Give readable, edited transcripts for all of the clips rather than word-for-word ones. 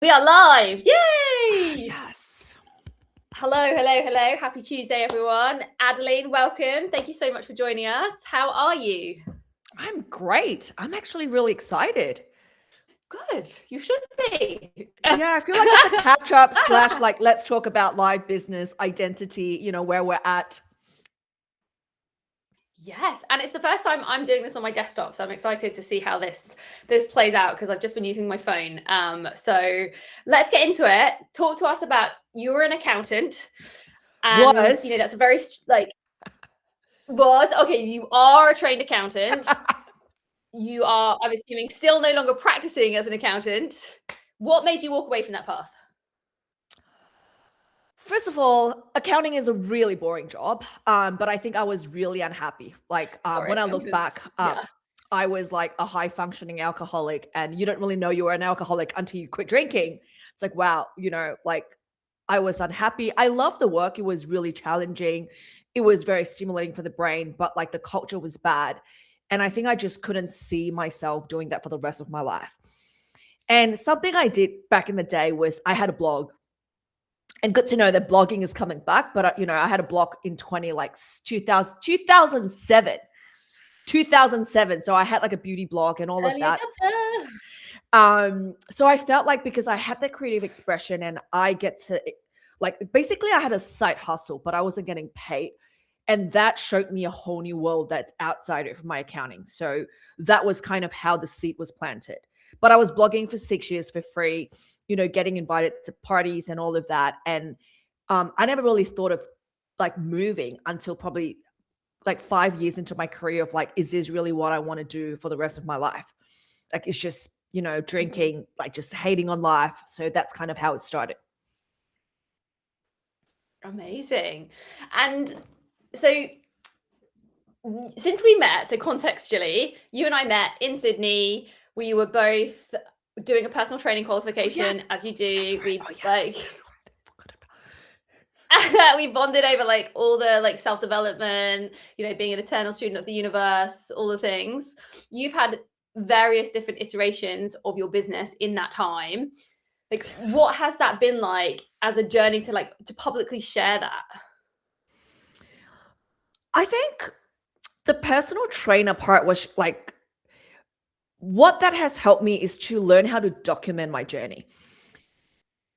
We are live. Yay! Yes. Hello, hello, hello. Happy Tuesday, everyone. Adeline, welcome. Thank you so much for joining us. How are you? I'm great. I'm actually really excited. Good. You should be. Yeah, I feel like it's a catch up / like let's talk about live business, identity, where we're at. Yes, and it's the first time I'm doing this on my desktop, so I'm excited to see how this plays out because I've just been using my phone. So let's get into it. Talk to us about you're an accountant, and that's a very okay. You are a trained accountant. You are, I'm assuming, still no longer practicing as an accountant. What made you walk away from that path? First of all, accounting is a really boring job, but I think I was really unhappy. When I look back, I was like a high functioning alcoholic, and you don't really know you were an alcoholic until you quit drinking. It's like, wow, I was unhappy. I loved the work. It was really challenging. It was very stimulating for the brain, but like the culture was bad. And I think I just couldn't see myself doing that for the rest of my life. And something I did back in the day was I had a blog. And good to know that blogging is coming back. But, I had a blog in 2007. 2007. So I had like a beauty blog and all of that. So I felt like because I had that creative expression and I get to basically I had a side hustle, but I wasn't getting paid. And that showed me a whole new world that's outside of my accounting. So that was kind of how the seed was planted. But I was blogging for 6 years for free, getting invited to parties and all of that. And I never really thought of like moving until probably like 5 years into my career of like, is this really what I want to do for the rest of my life? Like, it's just, drinking, like just hating on life. So that's kind of how it started. Amazing. And so since we met, so contextually, you and I met in Sydney. We were both doing a personal training qualification, as you do. We we bonded over like all the like self-development, being an eternal student of the universe, all the things. You've had various different iterations of your business in that time. Like, what has that been like as a journey to publicly share that? I think the personal trainer part was like, what that has helped me is to learn how to document my journey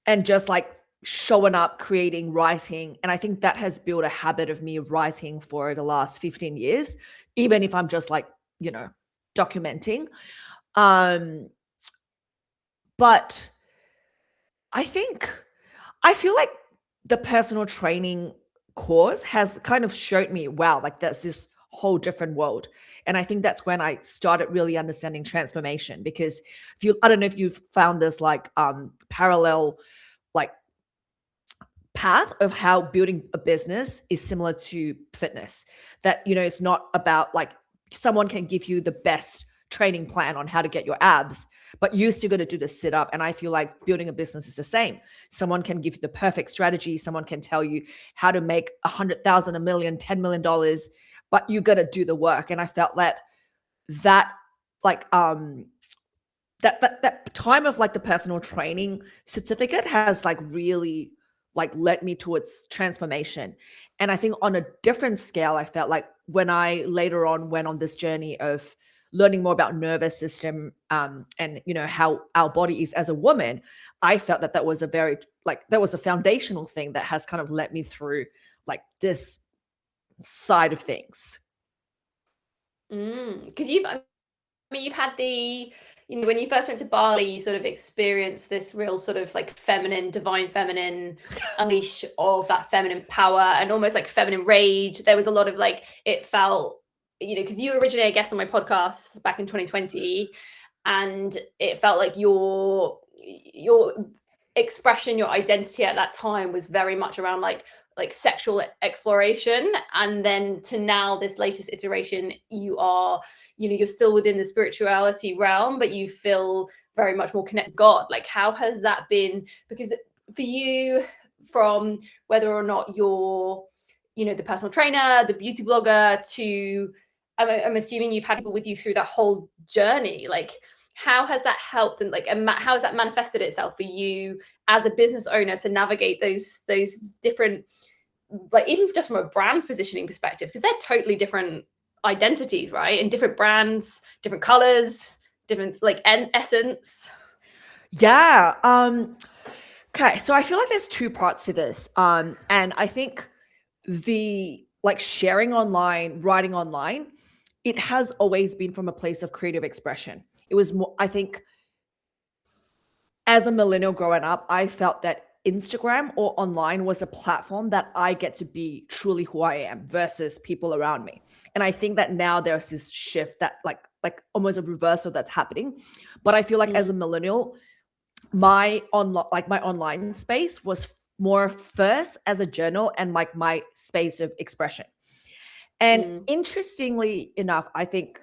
and just like showing up, creating, writing. And I think that has built a habit of me writing for the last 15 years, even if I'm just like, documenting. But I feel like the personal training course has kind of showed me, wow, like that's this whole different world. And I think that's when I started really understanding transformation, because I don't know if you've found this like parallel like path of how building a business is similar to fitness, that it's not about like someone can give you the best training plan on how to get your abs, but you still got to do the sit up. And I feel like building a business is the same. Someone can give you the perfect strategy. Someone can tell you how to make 100,000, $1 million, $10 million, but you got to do the work. And I felt that like that time of like the personal training certificate has like really like led me towards transformation. And I think on a different scale, I felt like when I later on went on this journey of learning more about nervous system and how our body is as a woman, I felt that was a foundational thing that has kind of led me through like this side of things. Because you've had the, when you first went to Bali, you sort of experienced this real sort of like divine feminine unleash of that feminine power and almost like feminine rage. There was a lot of like, it felt, because you originally, I guess, on my podcast back in 2020, and it felt like your expression, your identity at that time was very much around like sexual exploration. And then to now, this latest iteration, you are, you're still within the spirituality realm, but you feel very much more connected to God. Like, how has that been? Because for you, from whether or not you're, the personal trainer, the beauty blogger, to I'm assuming you've had people with you through that whole journey. Like, how has that helped, and like how has that manifested itself for you as a business owner to navigate those different, like even just from a brand positioning perspective, because they're totally different identities, right? And different brands, different colors, different like essence. Yeah. Okay. So I feel like there's two parts to this. And I think the like sharing online, writing online, it has always been from a place of creative expression. It was more, I think, as a millennial growing up, I felt that Instagram or online was a platform that I get to be truly who I am versus people around me. And I think that now there's this shift that like almost a reversal that's happening. But I feel like as a millennial, my online space was more first as a journal and like my space of expression. And interestingly enough, I think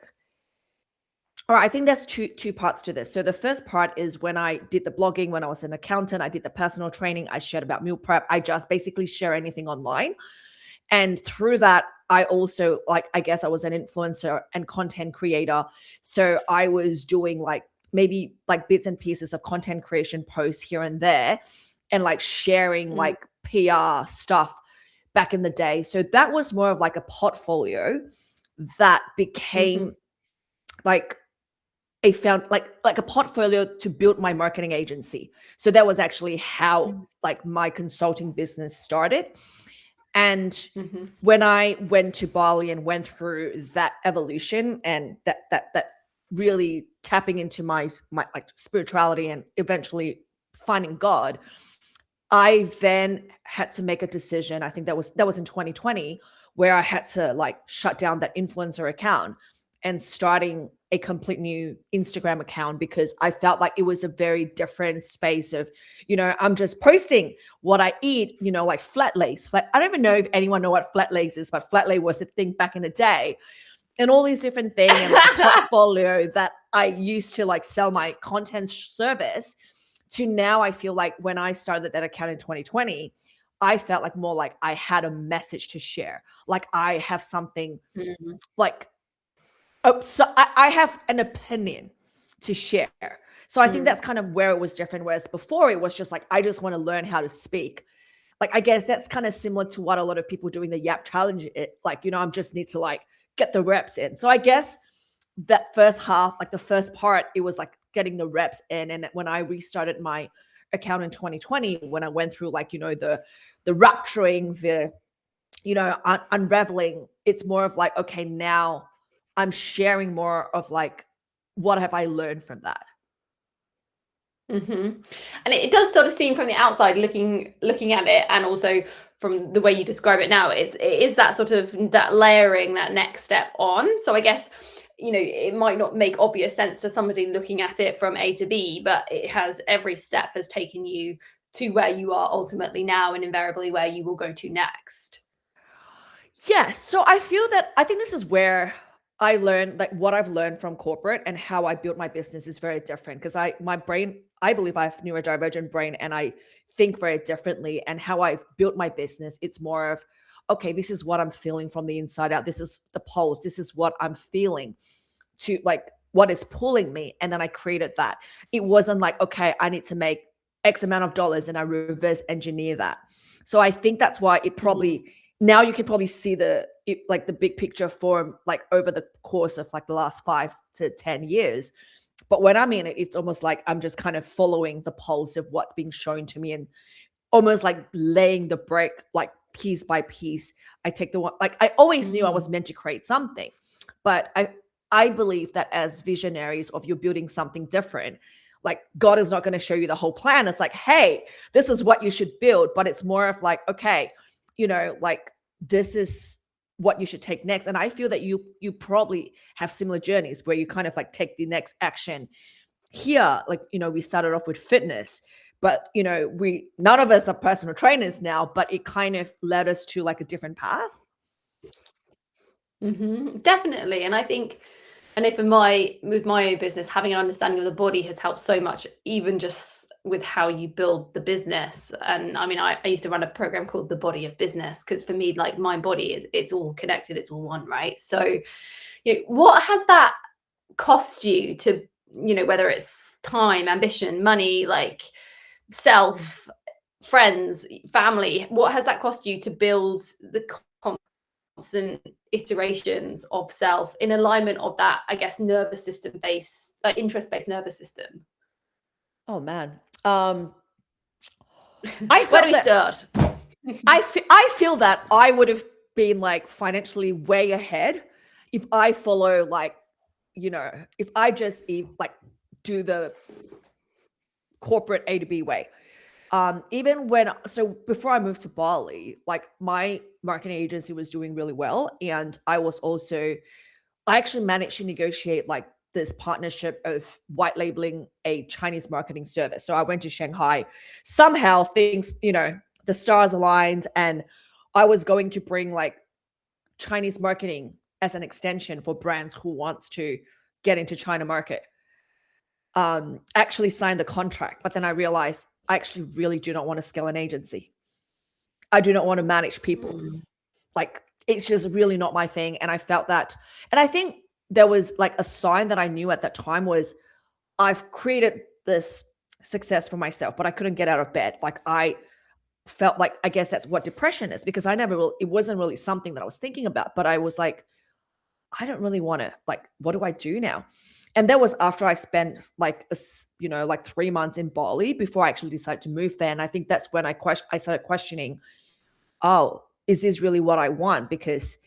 there's two parts to this. So the first part is when I did the blogging, when I was an accountant, I did the personal training, I shared about meal prep. I just basically share anything online. And through that, I also like, I guess I was an influencer and content creator. So I was doing like maybe like bits and pieces of content creation posts here and there and like sharing like PR stuff back in the day. So that was more of like a portfolio that became like like a portfolio to build my marketing agency. So that was actually how like my consulting business started. And when I went to Bali and went through that evolution and that really tapping into my like spirituality and eventually finding God, I then had to make a decision. I think that was in 2020, where I had to like shut down that influencer account and starting a complete new Instagram account, because I felt like it was a very different space of, I'm just posting what I eat, like flat lays. I don't even know if anyone know what flat lays is, but flat lay was a thing back in the day. And all these different things and like portfolio that I used to like sell my content service to now. I feel like when I started that account in 2020, I felt like more like I had a message to share. Like I have something like, so I have an opinion to share. So I think that's kind of where it was different. Whereas before it was just like, I just want to learn how to speak. Like, I guess that's kind of similar to what a lot of people doing the Yap challenge. Like, I just need to like get the reps in. So I guess that first half, like the first part, it was like getting the reps in. And when I restarted my account in 2020, when I went through like, the rupturing, the, unraveling, it's more of like, okay, now I'm sharing more of like, what have I learned from that? And it does sort of seem from the outside looking at it, and also from the way you describe it now, it is that sort of that layering, that next step on. So I guess, it might not make obvious sense to somebody looking at it from A to B, but every step has taken you to where you are ultimately now, and invariably where you will go to next. Yes. So I think this is where I learned, like what I've learned from corporate and how I built my business is very different, because my brain, I believe I have neurodivergent brain and I think very differently. And how I've built my business, it's more of, okay, this is what I'm feeling from the inside out. This is the pulse. This is what I'm feeling, to like what is pulling me. And then I created that. It wasn't like, okay, I need to make X amount of dollars and I reverse engineer that. So I think that's why it probably, now you can probably see the big picture form like over the course of like the last 5 to 10 years. But when I'm in it, it's almost like I'm just kind of following the pulse of what's being shown to me and almost like laying the brick, like piece by piece. I take the one, like I always knew I was meant to create something, but I believe that as visionaries of you building something different, like God is not going to show you the whole plan. It's like, hey, this is what you should build. But it's more of like, okay, like this is what you should take next. And I feel that you probably have similar journeys where you kind of like take the next action here. Like, we started off with fitness, but none of us are personal trainers now, but it kind of led us to like a different path. Definitely. And I think, with my own business, having an understanding of the body has helped so much, even just with how you build the business. And I mean, I used to run a program called The Body of Business, because for me, like mind body, it's all connected, it's all one, right? So, what has that cost you to you know, whether it's time, ambition, money, like self, friends, family, what has that cost you to build the constant iterations of self in alignment of that, I guess, nervous system based, like interest based nervous system? Oh man. I Where do felt we that start? I feel that I would have been like financially way ahead if I follow like, you know, if I just like do the corporate A to B way. Even when so before I moved to Bali, like my marketing agency was doing really well, and I actually managed to negotiate like this partnership of white labeling a Chinese marketing service. So I went to Shanghai. Somehow things, the stars aligned, and I was going to bring like Chinese marketing as an extension for brands who wants to get into China market. Actually signed the contract, but then I realized I actually really do not want to scale an agency. I do not want to manage people. Mm. Like it's just really not my thing. And I felt that, and I think there was like a sign that I knew at that time was I've created this success for myself, but I couldn't get out of bed. Like I felt like, I guess that's what depression is, because it wasn't really something that I was thinking about, but I was like, I don't really want to, like, what do I do now? And that was after I spent like, like 3 months in Bali before I actually decided to move there. And I think that's when I started questioning, oh, is this really what I want? Because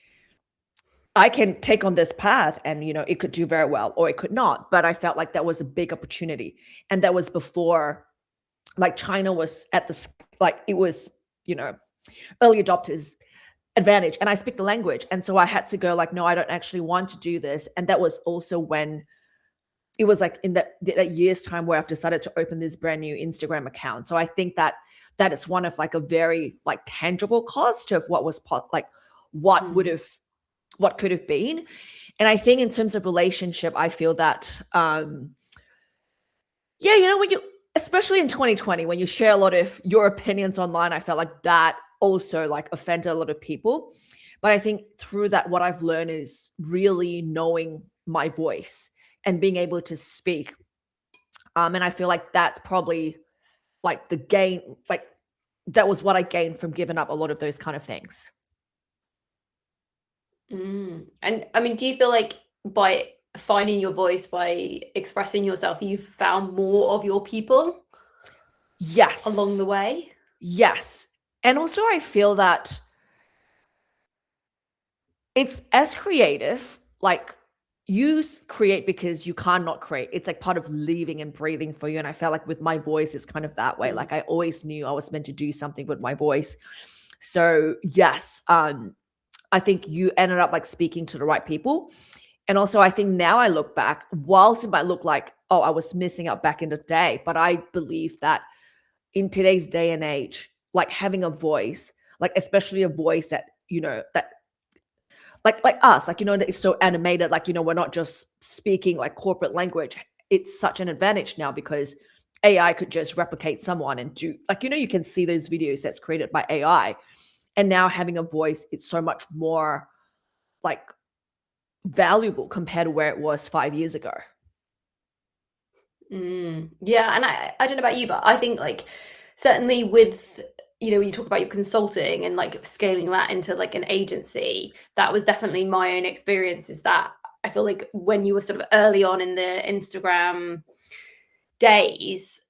I can take on this path and, it could do very well or it could not. But I felt like that was a big opportunity. And that was before like China was at the, like it was, early adopters advantage, and I speak the language. And so I had to go like, no, I don't actually want to do this. And that was also when it was like in that year's time where I've decided to open this brand new Instagram account. So I think that is one of like a very like tangible cost of what was what could have been. And I think in terms of relationship, I feel that when you, especially in 2020, when you share a lot of your opinions online, I felt like that also like offended a lot of people. But I think through that, what I've learned is really knowing my voice and being able to speak. And I feel like that's probably like the gain, like that was what I gained from giving up a lot of those kind of things. And I mean, do you feel like by finding your voice, by expressing yourself, you've found more of your people Yes. along the way? Yes. And also I feel that it's as creative, like you create because you can't not create. It's like part of living and breathing for you. And I felt like with my voice, it's kind of that way. Like I always knew I was meant to do something with my voice. So yes, I think you ended up like speaking to the right people. And also I think now I look back, whilst it might look like, oh, I was missing out back in the day, but I believe that in today's day and age, like having a voice, like especially a voice that, that like us, like, that is so animated, like, we're not just speaking like corporate language. It's such an advantage now because AI could just replicate someone and do like, you can see those videos that's created by AI. And now having a voice, it's so much more like valuable compared to where it was 5 years ago. Yeah, and I don't know about you, but I think like certainly with when you talk about your consulting and like scaling that into like an agency, that was definitely my own experience. Is that I feel like when you were sort of early on in the Instagram days,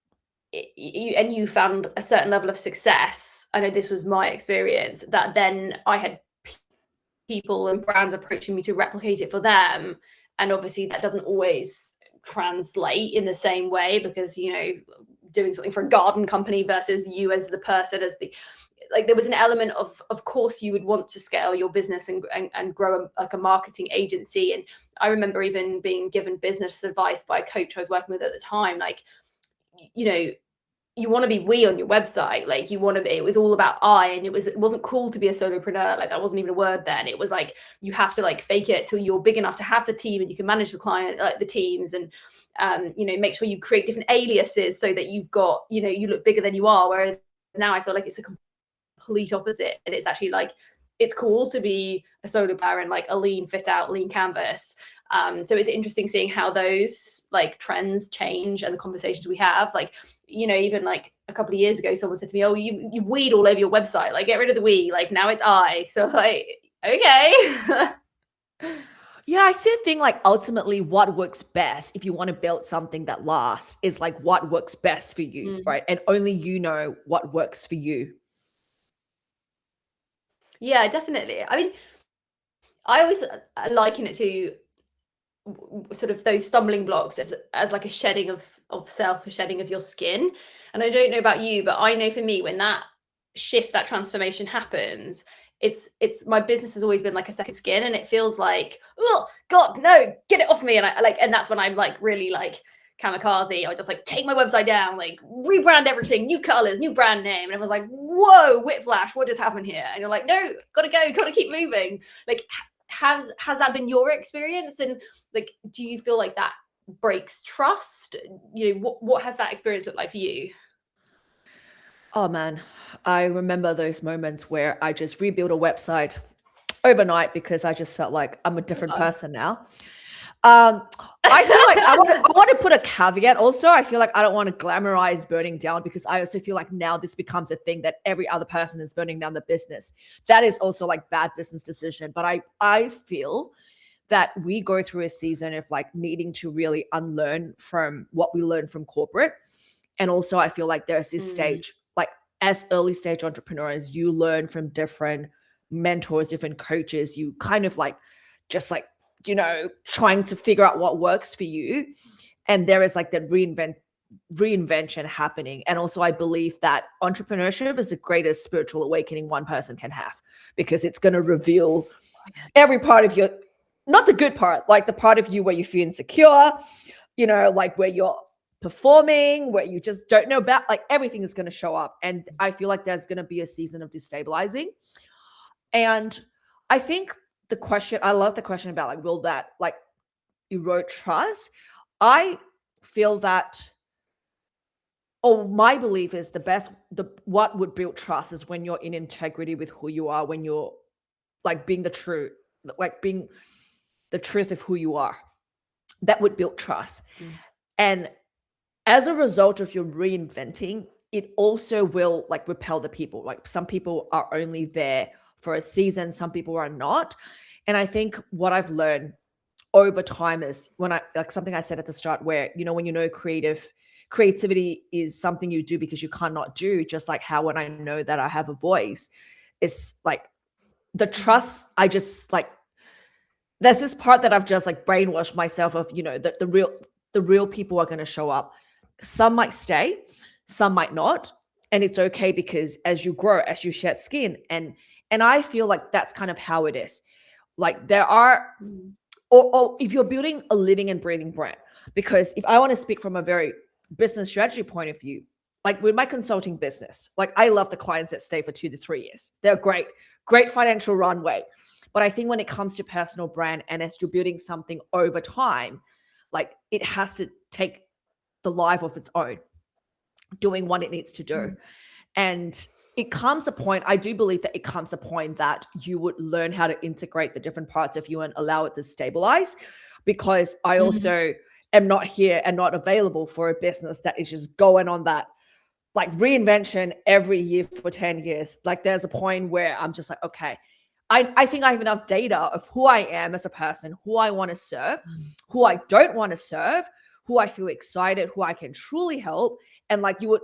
and you found a certain level of success. I know this was my experience, that then I had people and brands approaching me to replicate it for them, and obviously that doesn't always translate in the same way because doing something for a garden company versus you as the person, as the like, there was an element of course you would want to scale your business and grow like a marketing agency. And I remember even being given business advice by a coach I was working with at the time, like, you want to be we on your website, like you want to be, it was all about I, and it wasn't cool to be a solopreneur, like that wasn't even a word then. It was like you have to like fake it till you're big enough to have the team and you can manage the client, like the teams, and make sure you create different aliases so that you've got, you look bigger than you are. Whereas now I feel like it's a complete opposite, and it's actually like it's cool to be a solo player and like a lean fit out lean canvas, So it's interesting seeing how those like trends change and the conversations we have. Like, you know, even like a couple of years ago, someone said to me, "Oh, you've weed all over your website. Like, get rid of the we. Like, now it's I." So like, okay. Yeah, I still think like ultimately what works best if you want to build something that lasts is like what works best for you, right? And only you know what works for you. Yeah, definitely. I mean, I always liken it to sort of those stumbling blocks as like a shedding of self, a shedding of your skin. And I don't know about you, but I know for me, when that shift, that transformation happens, it's my business has always been like a second skin, and it feels like, oh God, no, get it off me. And I like, and that's when I'm like really like kamikaze. I just like take my website down, like rebrand everything, new colors, new brand name. And everyone's like, whoa, whiplash, what just happened here? And you're like, no, gotta go, gotta keep moving. Like, has that been your experience? And like, do you feel like that breaks trust? You know, what has that experience looked like for you? Oh man, I remember those moments where I just rebuilt a website overnight because I just felt like I'm a different person now. I feel like I want to put a caveat also. I feel like I don't want to glamorize burning down, because I also feel like now this becomes a thing that every other person is burning down the business. That is also like bad business decision. But I feel that we go through a season of like needing to really unlearn from what we learned from corporate. And also I feel like there's this stage, like as early stage entrepreneurs, you learn from different mentors, different coaches. You kind of like just like, you know, trying to figure out what works for you. And there is like that reinvention happening. And also I believe that entrepreneurship is the greatest spiritual awakening one person can have, because it's going to reveal every part of your, not the good part, like the part of you where you feel insecure, you know, like where you're performing, where you just don't know about, like everything is going to show up. And I feel like there's going to be a season of destabilizing. And I think I love the question about like, will that like erode trust? I feel that, or my belief is what would build trust is when you're in integrity with who you are, when you're like being the truth of who you are. That would build trust. And as a result of your reinventing, it also will like repel the people. Like some people are only there for a season, some people are not. And I think what I've learned over time is when I like something I said at the start, where, you know, when you know creativity is something you do because you cannot do, just like how when I know that I have a voice, it's like the trust, I just like, there's this part that I've just like brainwashed myself of, you know, that the real people are going to show up. Some might stay, some might not. And it's okay, because as you grow, as you shed skin, and I feel like that's kind of how it is. Like there are, or if you're building a living and breathing brand, because if I want to speak from a very business strategy point of view, like with my consulting business, like I love the clients that stay for 2 to 3 years. They're great financial runway. But I think when it comes to personal brand, and as you're building something over time, like it has to take the life of its own, doing what it needs to do. And it comes a point, I do believe that it comes a point that you would learn how to integrate the different parts of you and allow it to stabilize. Because I also am not here and not available for a business that is just going on that like reinvention every year for 10 years. Like there's a point where I'm just like, okay, I think I have enough data of who I am as a person, who I want to serve, who I don't want to serve, who I feel excited, who I can truly help. And like you would,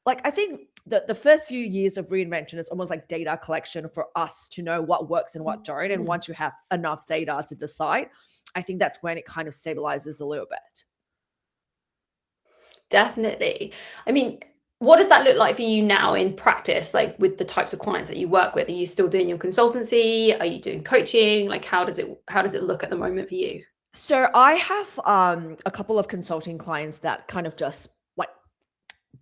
like I think the first few years of reinvention is almost like data collection for us to know what works and what don't. And once you have enough data to decide, I think that's when it kind of stabilizes a little bit. Definitely. I mean, what does that look like for you now in practice, like with the types of clients that you work with? Are you still doing your consultancy? Are you doing coaching? Like how does it look at the moment for you? So I have a couple of consulting clients that kind of just like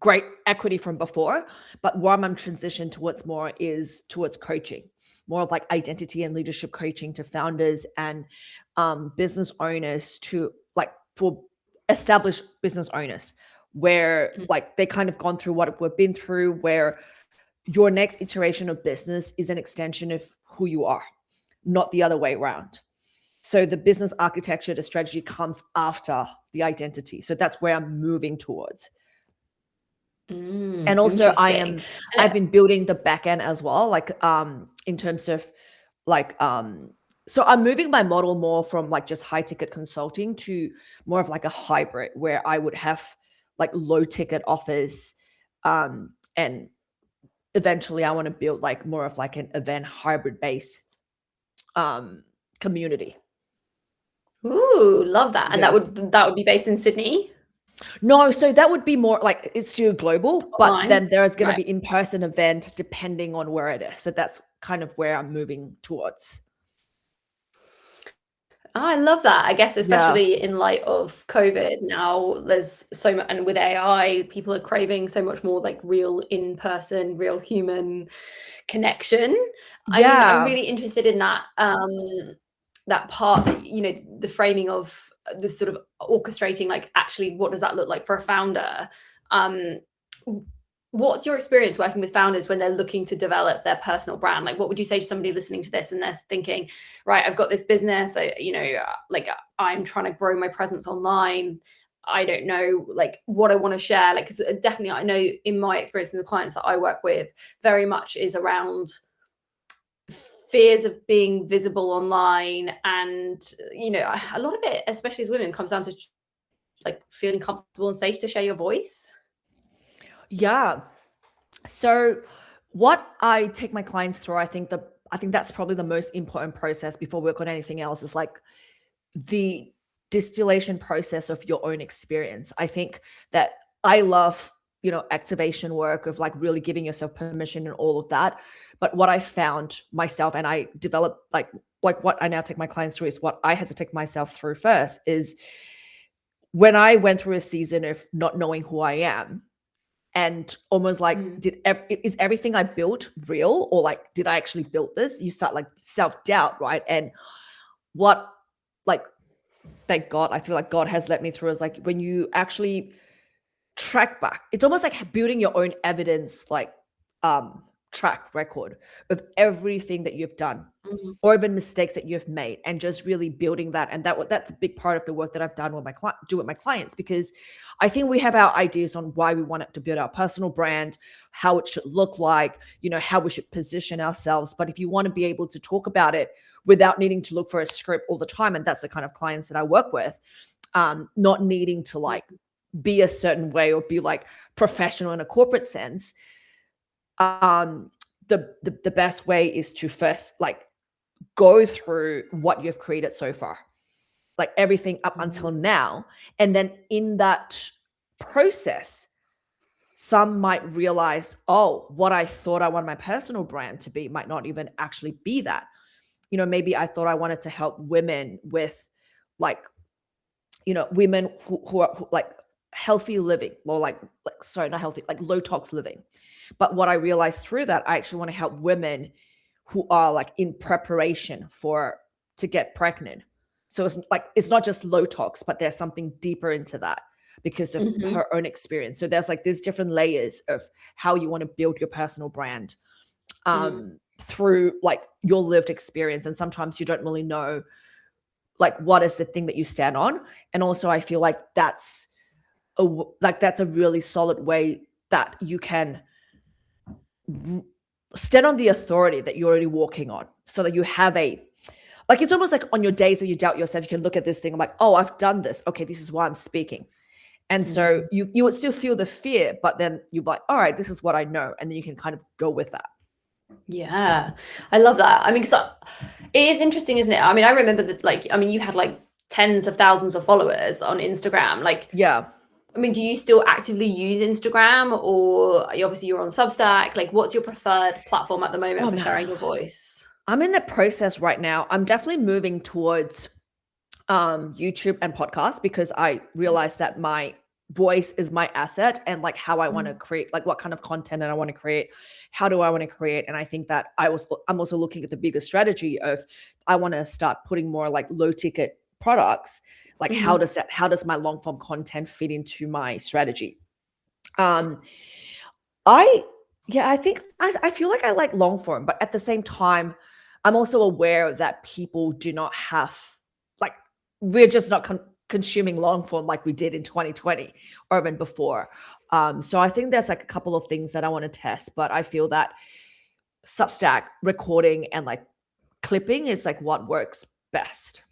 great equity from before, but what I'm transitioned towards more is towards coaching, more of like identity and leadership coaching to founders and business owners, to like for established business owners, where like they kind of gone through what we've been through, where your next iteration of business is an extension of who you are, not the other way around. So the business architecture, the strategy comes after the identity. So that's where I'm moving towards. And also Interesting. I've been building the back end as well, like in terms of like so I'm moving my model more from like just high ticket consulting to more of like a hybrid where I would have like low ticket offers, and eventually I want to build like more of like an event hybrid based community. Ooh, love that. And Yeah. that would be based in Sydney? No, so that would be more like it's still global, but Online? then there's going to Right. be in-person event depending on where it is. So that's kind of where I'm moving towards. Oh, I love that. I guess Yeah. especially in light of COVID now, there's so much, and with AI, people are craving so much more like real in-person, real human connection. I mean, I'm Yeah. really interested in that that part that, you know, the framing of the sort of orchestrating, like actually what does that look like for a founder? Um, what's your experience working with founders when they're looking to develop their personal brand? Like, what would you say to somebody listening to this and they're thinking, right, I've got this business, like I'm trying to grow my presence online. I don't know, like what I want to share. Like, because definitely, I know in my experience and the clients that I work with, very much is around fears of being visible online, and a lot of it, especially as women, comes down to like feeling comfortable and safe to share your voice. Yeah. So what I take my clients through, I think that's probably the most important process before we work on anything else is like the distillation process of your own experience. I think that I love, activation work of like really giving yourself permission and all of that. But what I found myself and I developed like what I now take my clients through is what I had to take myself through first is when I went through a season of not knowing who I am and almost like Mm. is everything I built real, or like did I actually build this? You start like self-doubt, right? And what like thank God, I feel like God has let me through is like when you actually track back, it's almost like building your own evidence, like track record of everything that you've done Mhm. or even mistakes that you've made, and just really building that. And that's a big part of the work that I've done with my clients, because I think we have our ideas on why we want it to build our personal brand, how it should look like, how we should position ourselves. But if you want to be able to talk about it without needing to look for a script all the time, and that's the kind of clients that I work with, not needing to like be a certain way or be like professional in a corporate sense, the best way is to first like go through what you've created so far, like everything up until Mhm. now. And then in that process, some might realize, oh, what I thought I wanted my personal brand to be might not even actually be that. Maybe I thought I wanted to help women with like, women who are like healthy living, or like sorry, not healthy, like low tox living. But what I realized through that, I actually want to help women who are like in preparation to get pregnant. So it's like it's not just low tox, but there's something deeper into that because of Mhm. her own experience. So there's like these different layers of how you want to build your personal brand Mm. through like your lived experience. And sometimes you don't really know like what is the thing that you stand on. And also I feel like that's a really solid way that you can stand on the authority that you're already walking on, so that you have it's almost like on your days where you doubt yourself, you can look at this thing. I'm like, oh, I've done this. Okay, this is why I'm speaking. And so Mhm. you would still feel the fear, but then you're like, all right, this is what I know. And then you can kind of go with that. Yeah, I love that. I mean, because it is interesting, isn't it? I mean, I remember that, like, I mean, you had like tens of thousands of followers on Instagram. Like, Yeah. I mean, do you still actively use Instagram, or obviously you're on Substack? Like, what's your preferred platform at the moment Oh for man. sharing your voice? I'm in the process right now. I'm definitely moving towards YouTube and podcasts, because I realized that my voice is my asset, and like how I want to Mm. create, like what kind of content I want to create, how do I want to create. And I think that I'm also looking at the bigger strategy of I want to start putting more like low ticket products. Like Mhm. how does my long form content fit into my strategy? Um I yeah, I think I feel like I like long form, but at the same time, I'm also aware that people do not have we're just not consuming long form like we did in 2020 or even before. So I think there's like a couple of things that I want to test, but I feel that Substack recording and like clipping is like what works best.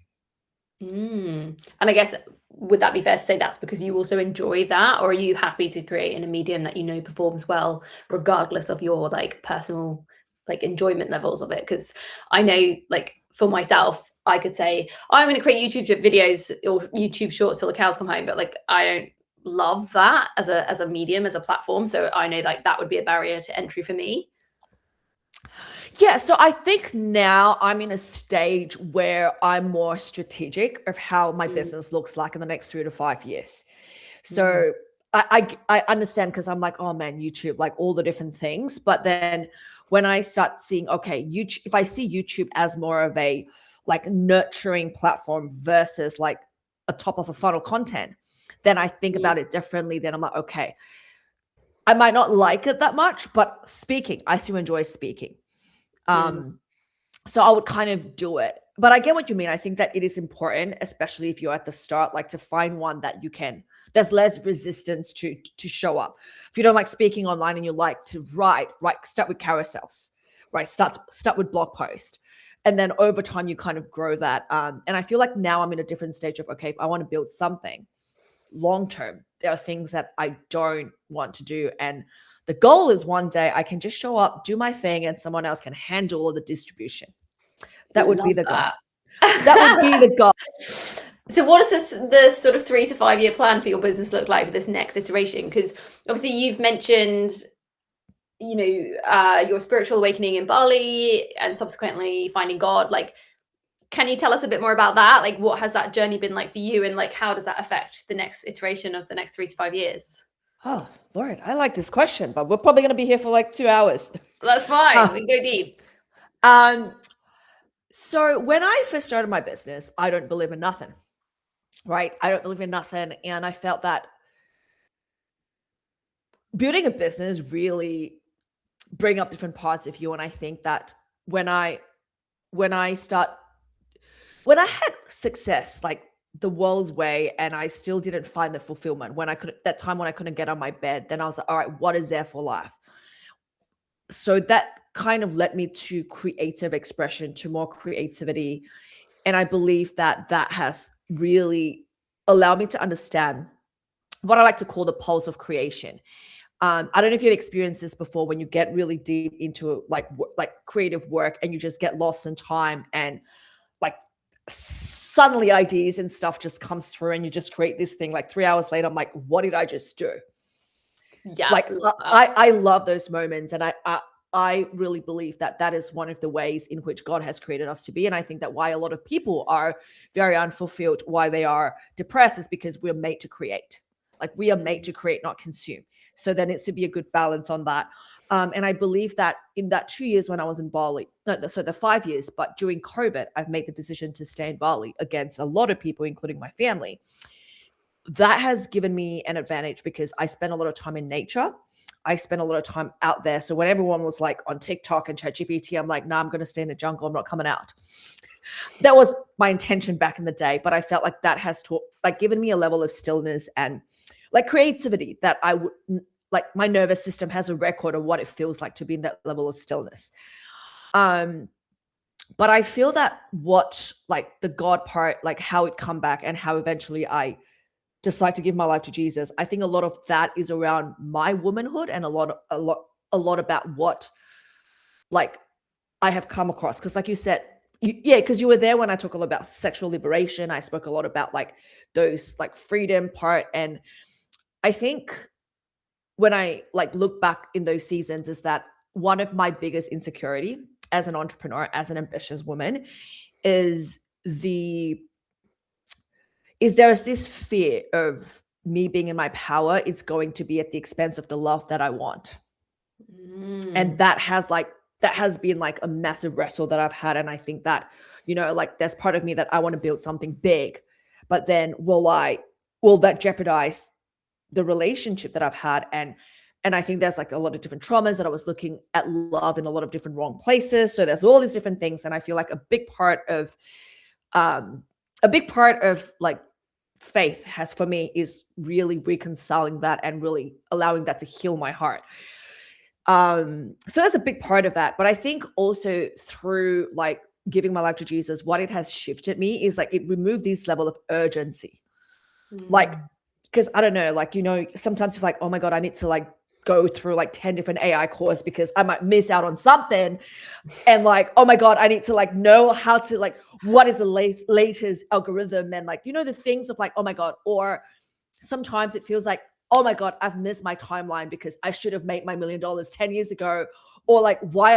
And I guess, would that be fair to say that's because you also enjoy that, or are you happy to create in a medium that you know performs well, regardless of your like personal like enjoyment levels of it? Because I know, like for myself, I could say I'm going to create YouTube videos or YouTube shorts till the cows come home, but like I don't love that as a medium, as a platform. So I know like that would be a barrier to entry for me. Yeah, so I think now I'm in a stage where I'm more strategic of how my business looks like in the next 3 to 5 years. So I understand, because I'm like, oh man, YouTube, like all the different things. But then when I start seeing, okay, YouTube, if I see YouTube as more of a like nurturing platform versus like a top of a funnel content, then I think about it differently. Then I'm like, okay, I might not like it that much, but speaking, I still enjoy speaking. So I would kind of do it. But I get what you mean. I think that it is important, especially if you're at the start, like to find one that you can, there's less resistance to show up. If you don't like speaking online and you like to write, start with carousels, right? Start with blog post. And then over time you kind of grow that. And I feel like now I'm in a different stage of, okay, if I want to build something long term, there are things that I don't want to do. And the goal is one day I can just show up, do my thing, and someone else can handle all the distribution. That would be the goal. That would be the goal. So what does the sort of 3 to 5 year plan for your business look like for this next iteration? Because obviously you've mentioned, you know, your spiritual awakening in Bali and subsequently finding God. Like, can you tell us a bit more about that? Like, what has that journey been like for you? And like, how does that affect the next iteration of the next 3 to 5 years? Oh, Lord, I like this question, but we're probably going to be here for like 2 hours. That's fine. We can go deep. So when I first started my business, I don't believe in nothing, right? I don't believe in nothing. And I felt that building a business really bring up different parts of you. And I think that when I had success, like the world's way, and I still didn't find the fulfillment when I couldn't get on my bed, then I was like, all right, what is there for life? So that kind of led me to creative expression, to more creativity. And I believe that that has really allowed me to understand what I like to call the pulse of creation. I don't know if you've experienced this before, when you get really deep into like creative work and you just get lost in time, and like suddenly ideas and stuff just comes through and you just create this thing. Like 3 hours later, I'm like, what did I just do? Yeah. Like I love those moments. And I really believe that that is one of the ways in which God has created us to be. And I think that why a lot of people are very unfulfilled, why they are depressed, is because we're made to create. Like we are made to create, not consume. So there needs to be a good balance on that. And I believe that in that 2 years when I was in Bali, so the 5 years, but during COVID, I've made the decision to stay in Bali against a lot of people, including my family. That has given me an advantage because I spend a lot of time in nature. I spent a lot of time out there. So when everyone was like on TikTok and ChatGPT, I'm like, nah, I'm going to stay in the jungle. I'm not coming out. That was my intention back in the day. But I felt like that has given me a level of stillness and like creativity that I would like. My nervous system has a record of what it feels like to be in that level of stillness. But I feel that what like the God part, like how it come back and how eventually I decide to give my life to Jesus, I think a lot of that is around my womanhood and a lot about what like I have come across. Because like you said, because you were there when I talk a lot about sexual liberation. I spoke a lot about like those like freedom part. And I think when I like look back in those seasons is that one of my biggest insecurity as an entrepreneur, as an ambitious woman, is there's this fear of me being in my power. It's going to be at the expense of the love that I want. And that has been like a massive wrestle that I've had. And I think that, you know, like there's part of me that I want to build something big, but then will that jeopardize the relationship that I've had? And I think there's like a lot of different traumas that I was looking at love in a lot of different wrong places. So there's all these different things. And I feel like a big part of a big part of like faith has for me is really reconciling that and really allowing that to heal my heart. So that's a big part of that. But I think also through like giving my life to Jesus, what it has shifted me is like it removed this level of urgency. Like, because I don't know, like, sometimes it's like, oh my God, I need to like go through like 10 different AI courses because I might miss out on something. And like, oh my God, I need to like know how to like, what is the latest algorithm, and like, the things of like, oh my God. Or sometimes it feels like, oh my God, I've missed my timeline because I should have made my $1 million 10 years ago. Or like, why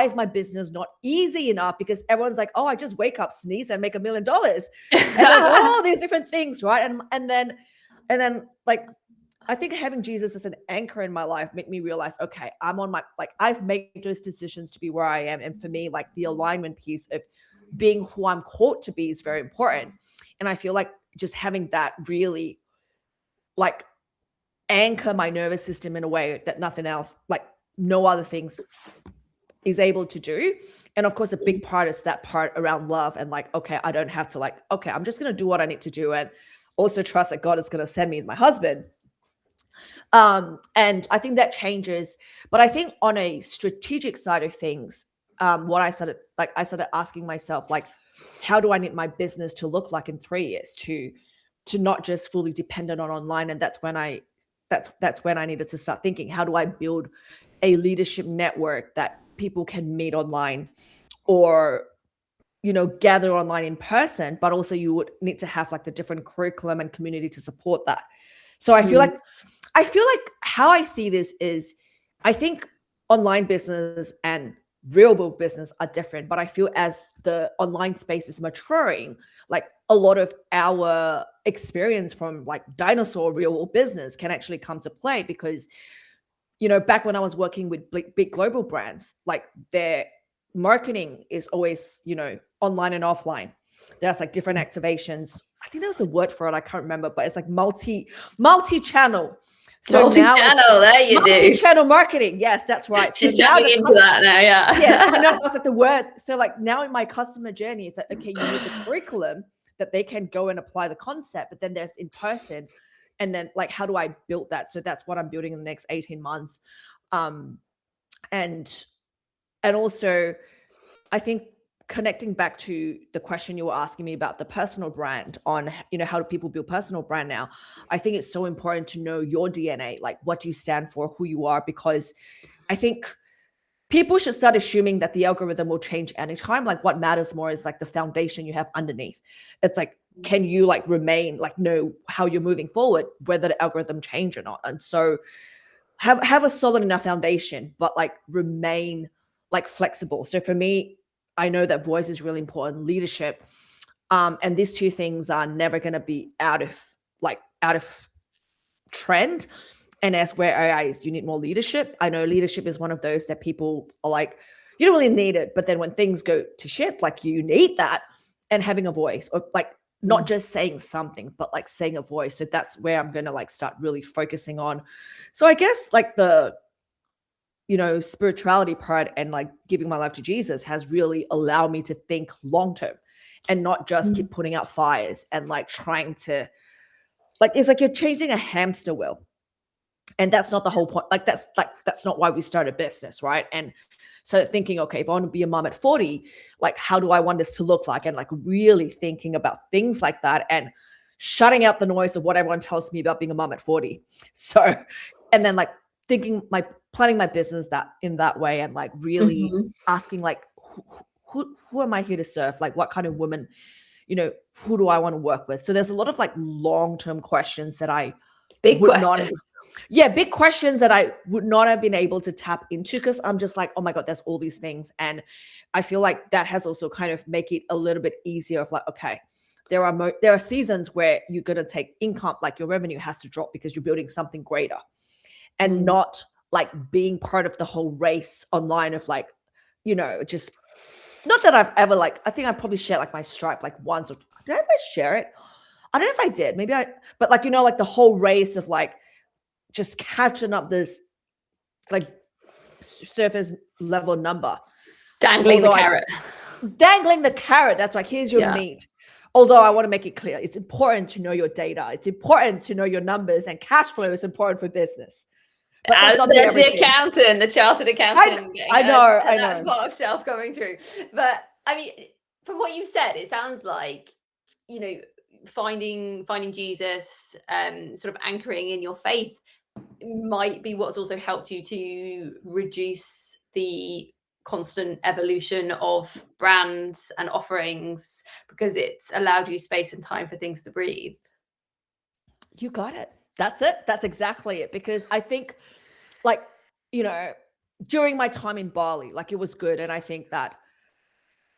is my business not easy enough? Because everyone's like, oh, I just wake up, sneeze, and make $1 million. And there's all these different things, right? And then like, I think having Jesus as an anchor in my life made me realize, okay, I've made those decisions to be where I am. And for me, like the alignment piece of being who I'm called to be is very important. And I feel like just having that really like anchor my nervous system in a way that nothing else, like no other things is able to do. And of course, a big part is that part around love and like, okay, I don't have to like, okay, I'm just going to do what I need to do. And also trust that God is going to send me my husband. And I think that changes. But I think on a strategic side of things, what I started asking myself, like, how do I need my business to look like in 3 years to not just fully dependent on online? And that's when I needed to start thinking, how do I build a leadership network that people can meet online or, gather online in person, but also you would need to have like the different curriculum and community to support that. So I feel like how I see this is, I think online business and real world business are different, but I feel as the online space is maturing, like a lot of our experience from like dinosaur real world business can actually come to play because, back when I was working with big global brands, like their marketing is always, online and offline. There's like different activations. I think there's a word for it. I can't remember, but it's like multi-channel. So multi-channel, there you do. Multi-channel marketing. Yes, that's right. She's tapping into that now, yeah. Yeah, I know. It's like the words. So like now in my customer journey, it's like, okay, you need the curriculum that they can go and apply the concept, but then there's in person. And then like, how do I build that? So that's what I'm building in the next 18 months. And also I think connecting back to the question you were asking me about the personal brand on, how do people build personal brand now? I think it's so important to know your DNA, like what do you stand for, who you are, because I think people should start assuming that the algorithm will change anytime. Like what matters more is like the foundation you have underneath. It's like, can you like remain, like know how you're moving forward, whether the algorithm change or not? And so have a solid enough foundation, but like remain like flexible. So for me, I know that voice is really important, leadership. And these two things are never going to be out of trend. And as where AI is, you need more leadership. I know leadership is one of those that people are like, you don't really need it. But then when things go to shit, like you need that, and having a voice, or like not just saying something, but like saying a voice. So that's where I'm going to like start really focusing on. So I guess like the, spirituality part and like giving my life to Jesus has really allowed me to think long-term and not just keep putting out fires and like trying to, like, it's like you're chasing a hamster wheel. And that's not the whole point. That's not why we started business, right? And so thinking, okay, if I want to be a mom at 40, like, how do I want this to look like? And like really thinking about things like that and shutting out the noise of what everyone tells me about being a mom at 40. So, and then like planning my business in that way, and like really asking like, who am I here to serve? Like, what kind of woman, who do I want to work with? So there's a lot of like long-term questions that big questions that I would not have been able to tap into, because I'm just like, oh my God, there's all these things. And I feel like that has also kind of make it a little bit easier of like, okay, there are seasons where you're going to take income, like your revenue has to drop because you're building something greater, and not like being part of the whole race online of like, just not that I've ever like, I think I probably shared like my Stripe like once, or did I ever share it? I don't know if I did, but like, like the whole race of like just catching up this like surface level number. Dangling the carrot. Dangling the carrot. That's like, here's your meat. Although I want to make it clear, it's important to know your data. It's important to know your numbers, and cash flow is important for business. But that's not there's the accountant, the chartered accountant. I know. That's part of self going through. But I mean, from what you've said, it sounds like, you know, finding Jesus, sort of anchoring in your faith might be what's also helped you to reduce the constant evolution of brands and offerings, because it's allowed you space and time for things to breathe. You got it. That's it. That's exactly it. Because I think, like, you know, during my time in Bali, like, it was good. And I think that,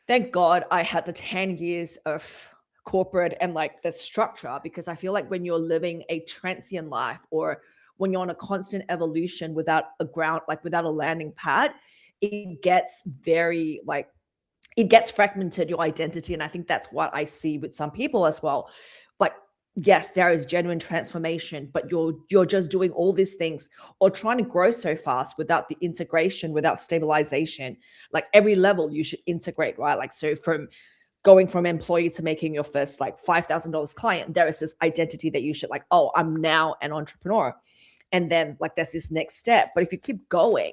thank God I had the 10 years of corporate and like the structure, because I feel like when you're living a transient life, or when you're on a constant evolution without a ground, like without a landing pad, it gets very like, it gets fragmented, your identity. And I think that's what I see with some people as well. Like, yes, there is genuine transformation, but you're just doing all these things or trying to grow so fast without the integration, without stabilization. Like, every level you should integrate, right? Like, so from going from employee to making your first like $5,000 client, there is this identity that you should like, oh, I'm now an entrepreneur. And then like there's this next step. But if you keep going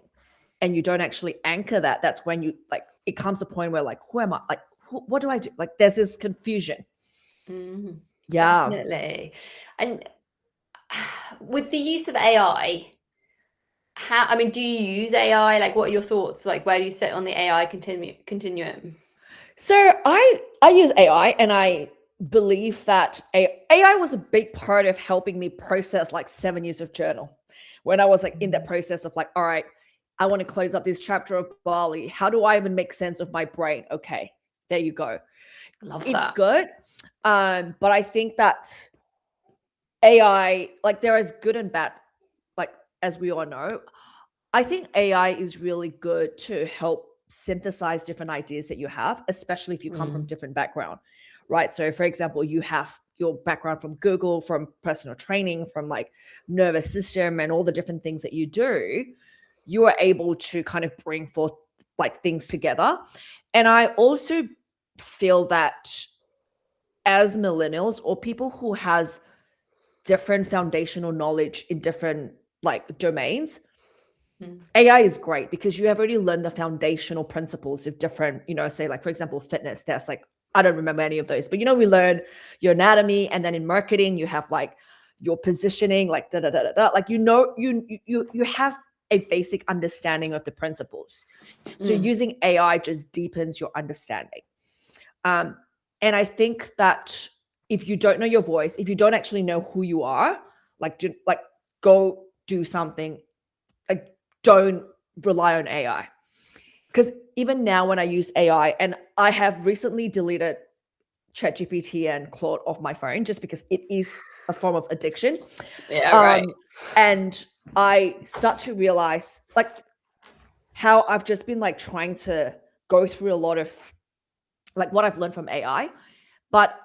and you don't actually anchor that, that's when you like, it comes a point where like, who am I? Like, what do I do? Like, there's this confusion. Mm, Yeah. definitely. And with the use of AI, I mean, do you use AI? Like, what are your thoughts? Like, where do you sit on the AI continuum? So I use AI, and I believe that AI was a big part of helping me process like 7 years of journal. When I was like in that process of like, all right, I want to close up this chapter of Bali. How do I even make sense of my brain? Okay, there you go. Love It's that. good. But I think that AI, like, there is good and bad, like, as we all know. I think AI is really good to help synthesize different ideas that you have, especially if you come from different background, right? So for example, you have your background from Google, from personal training, from like nervous system and all the different things that you do, you are able to kind of bring forth like things together. And I also feel that as millennials, or people who has different foundational knowledge in different like domains, AI is great because you have already learned the foundational principles of different, you know, say like, for example, fitness. There's like, I don't remember any of those, but you know, we learn your anatomy, and then in marketing, you have like your positioning, like da da da da da. Like, you know, you have a basic understanding of the principles. So using AI just deepens your understanding. And I think that if you don't know your voice, if you don't actually know who you are, like go do something. Like, don't rely on AI. Because even now when I use AI, and I have recently deleted ChatGPT and Claude off my phone just because it is a form of addiction. Yeah, right. And I start to realize like how I've just been like trying to go through a lot of like what I've learned from AI. But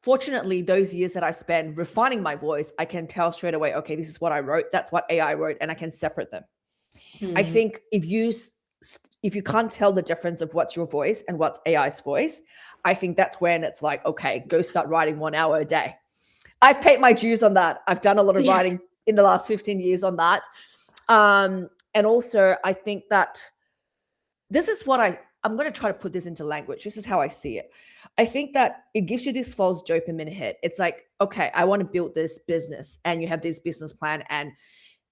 fortunately, those years that I spend refining my voice, I can tell straight away, okay, this is what I wrote, that's what AI wrote, and I can separate them. I think if you can't tell the difference of what's your voice and what's AI's voice, I think that's when it's like, okay, go start writing 1 hour a day. I paid my dues on that. I've done a lot of writing in the last 15 years on that. And also, I think that this is what I'm going to try to put this into language. This is how I see it. I think that it gives you this false dopamine hit. It's like, okay, I want to build this business, and you have this business plan, and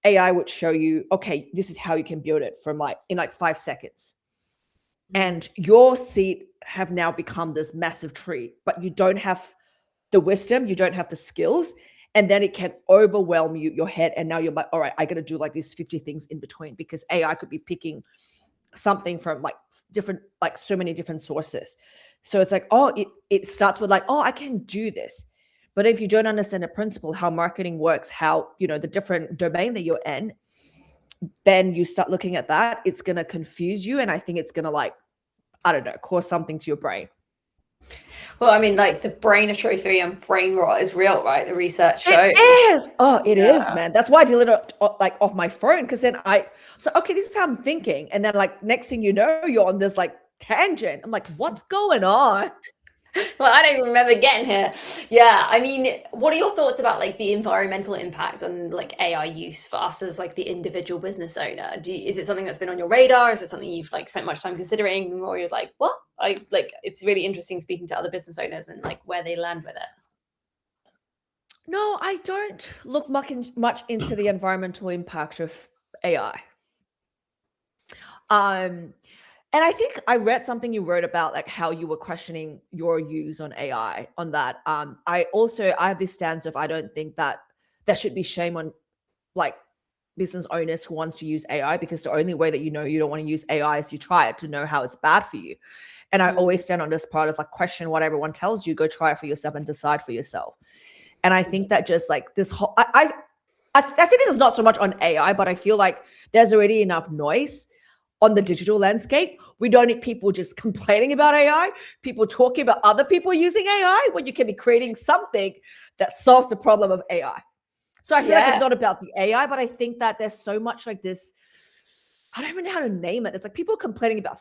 AI would show you, okay, this is how you can build it from like in like 5 seconds. And your seed have now become this massive tree, but you don't have the wisdom, you don't have the skills, and then it can overwhelm your head. And now you're like, all right, I got to do like these 50 things in between, because AI could be picking something from like different, like so many different sources. So it's like, oh, it starts with like, oh, I can do this. But if you don't understand the principle, how marketing works, how, you know, the different domain that you're in, then you start looking at that, it's going to confuse you. And I think it's going to like, I don't know, cause something to your brain. Well, I mean, like the brain atrophy and brain rot is real, right? The research shows. It is. Oh, it is, man. That's why I deleted it like off my phone. Cause then okay, this is how I'm thinking. And then like next thing you know, you're on this like tangent. I'm like, what's going on? Well, I don't even remember getting here. Yeah, I mean, what are your thoughts about like the environmental impact on like AI use for us as like the individual business owner? Is it something that's been on your radar? Is it something you've like spent much time considering, or you're like, what? I like it's really interesting speaking to other business owners and like where they land with it. No, I don't look much into the environmental impact of AI. Um, and I think I read something you wrote about like how you were questioning your use on AI on that. I have this stance of I don't think that there should be shame on like business owners who wants to use AI, because the only way that you know you don't want to use AI is you try it to know how it's bad for you. And I Mm, always stand on this part of like question what everyone tells you, go try it for yourself and decide for yourself. And I think that just like this whole I think this is not so much on AI, but I feel like there's already enough noise on the digital landscape. We don't need people just complaining about AI, people talking about other people using AI, when you can be creating something that solves the problem of AI. So I feel like it's yeah. not about the AI, but I think that there's so much like this. I don't even know how to name it. It's like people complaining about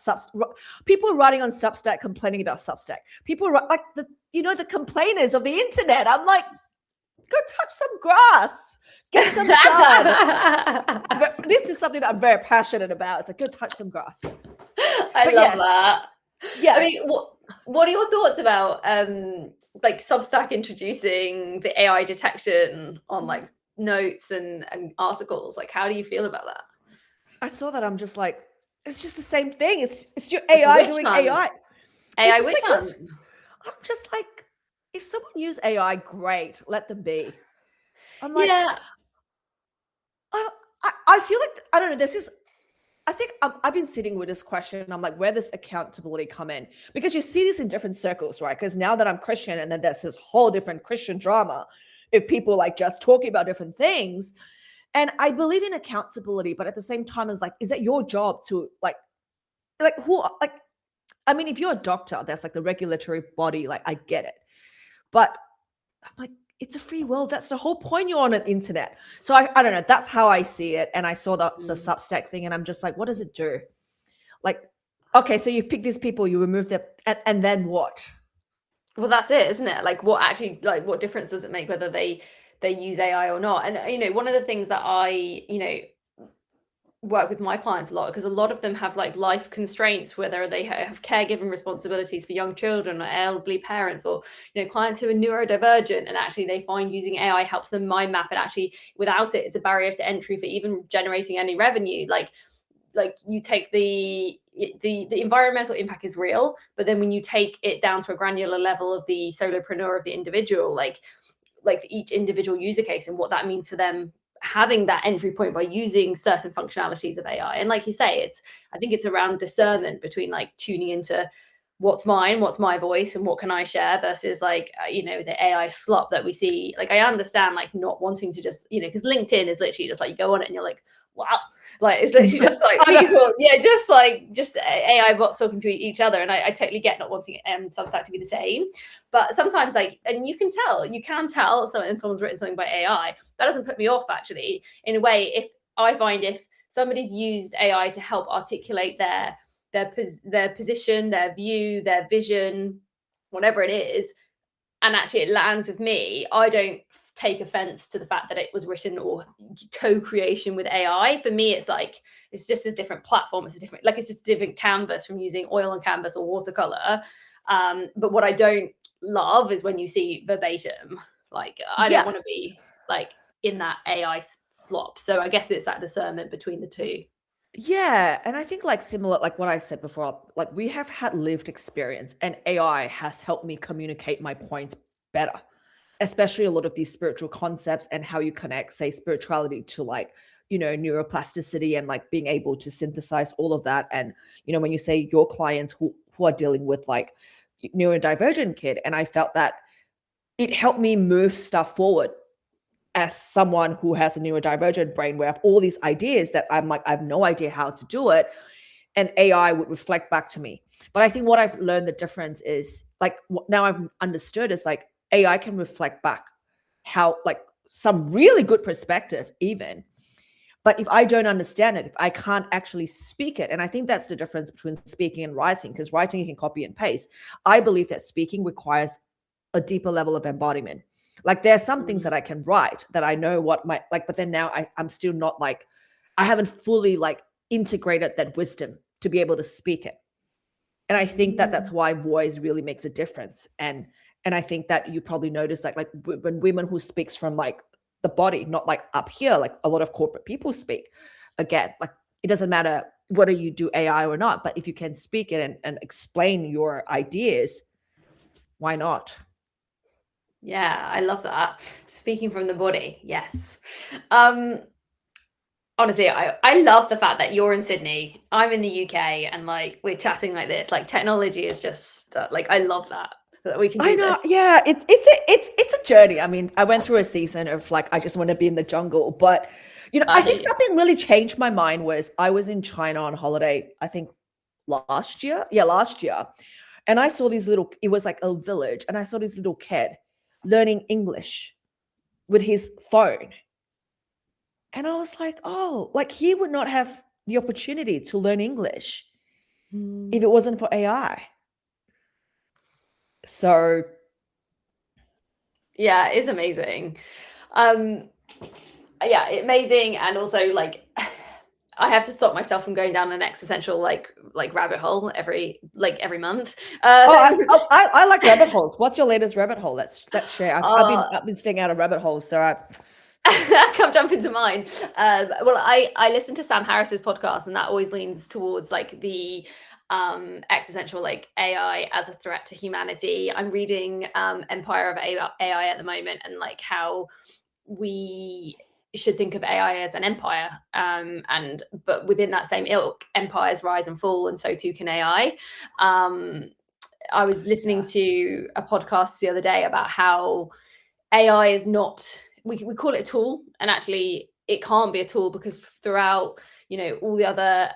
people writing on Substack complaining about Substack. People like the complainers of the internet. I'm like, go touch some grass, get some sun. This is something that I'm very passionate about. It's like, go touch some grass. I But love yes, that. I yes. mean, what are your thoughts about like Substack introducing the AI detection on like notes and articles? Like, how do you feel about that? I saw that. I'm just like, it's just the same thing. It's your Like a AI witch doing hunt. AI. It's AI just witch like this. hunt. I'm just like, if someone use AI, great, let them be. I'm like, Yeah. I feel like I don't know. This is I think I've been sitting with this question. I'm like, where does accountability come in? Because you see this in different circles, right? Because now that I'm Christian, and then there's this whole different Christian drama, if people like just talking about different things. And I believe in accountability, but at the same time, it's like, is it your job to like who like? I mean, if you're a doctor, that's like the regulatory body. Like, I get it, but I'm like, it's a free world. That's the whole point. You're on an internet. So I don't know. That's how I see it. And I saw the Mm. Substack thing, and I'm just like, what does it do? Like, okay, so you pick these people, you remove them, and then what? Well, that's it, isn't it? Like, what actually, like, what difference does it make whether they use AI or not? And one of the things that I work with my clients a lot, because a lot of them have like life constraints, whether they have caregiving responsibilities for young children or elderly parents, or clients who are neurodivergent, and actually they find using AI helps them mind map, and actually without it, it's a barrier to entry for even generating any revenue. Like you take the environmental impact is real, but then when you take it down to a granular level of the solopreneur, of the individual, like each individual user case and what that means for them having that entry point by using certain functionalities of AI. And like you say, I think it's around discernment between like tuning into what's mine, what's my voice, and what can I share versus like the AI slop that we see. Like, I understand like not wanting to just because LinkedIn is literally just like you go on it and you're like, wow, like it's literally just like people, yeah, just AI bots talking to each other. And I totally get not wanting Substack to be the same, but sometimes like, and you can tell so and someone's written something by AI. That doesn't put me off, actually. In a way, if I find if somebody's used AI to help articulate their position, their view, their vision, whatever it is, and actually it lands with me, I don't take offense to the fact that it was written or co-creation with AI. For me, it's like it's just a different platform. It's just a different canvas from using oil on canvas or watercolor. But what I don't love is when you see verbatim. Like, I don't want to Yes. be like in that AI slop. So I guess it's that discernment between the two. Yeah, and I think like similar, like what I said before, like we have had lived experience, and AI has helped me communicate my points better, especially a lot of these spiritual concepts and how you connect, say, spirituality to like, neuroplasticity, and like being able to synthesize all of that. And, when you say your clients who are dealing with like neurodivergent kid, and I felt that it helped me move stuff forward as someone who has a neurodivergent brain, where I have all these ideas that I'm like, I have no idea how to do it. And AI would reflect back to me. But I think what I've learned the difference is like now I've understood is like AI can reflect back how like some really good perspective even. But if I don't understand it, if I can't actually speak it, and I think that's the difference between speaking and writing, because writing you can copy and paste. I believe that speaking requires a deeper level of embodiment. Like there are some things that I can write that I know what my like, but then now I'm still not like, I haven't fully like integrated that wisdom to be able to speak it. And I think that that's why voice really makes a difference. And I think that you probably notice like when women who speaks from like the body, not like up here, like a lot of corporate people speak. Again, like it doesn't matter whether you do AI or not, but if you can speak it and explain your ideas, why not? Yeah, I love that. Speaking from the body, yes. Honestly, I love the fact that you're in Sydney, I'm in the UK, and like we're chatting like this. Like technology is just like I love that we can I do know, this. yeah, it's a journey. I mean, I went through a season of like I just want to be in the jungle, but I think something really changed my mind was I was in China on holiday, I think last year. Yeah, last year. And I saw these little, it was like a village, and I saw this little kid learning English with his phone. And I was like, oh, like he would not have the opportunity to learn English if it wasn't for AI. So Yeah, it's amazing. Yeah, amazing, and also like I have to stop myself from going down an existential like rabbit hole every month. I like rabbit holes. What's your latest rabbit hole? Let's share. I've been staying out of rabbit holes, so come jump into mine. Well, I listen to Sam Harris's podcast, and that always leans towards like the existential like AI as a threat to humanity. I'm reading Empire of AI at the moment, and like how we should think of AI as an empire, but within that same ilk, empires rise and fall, and so too can AI. I was listening to a podcast the other day about how AI is not, we call it a tool, and actually it can't be a tool because throughout all the other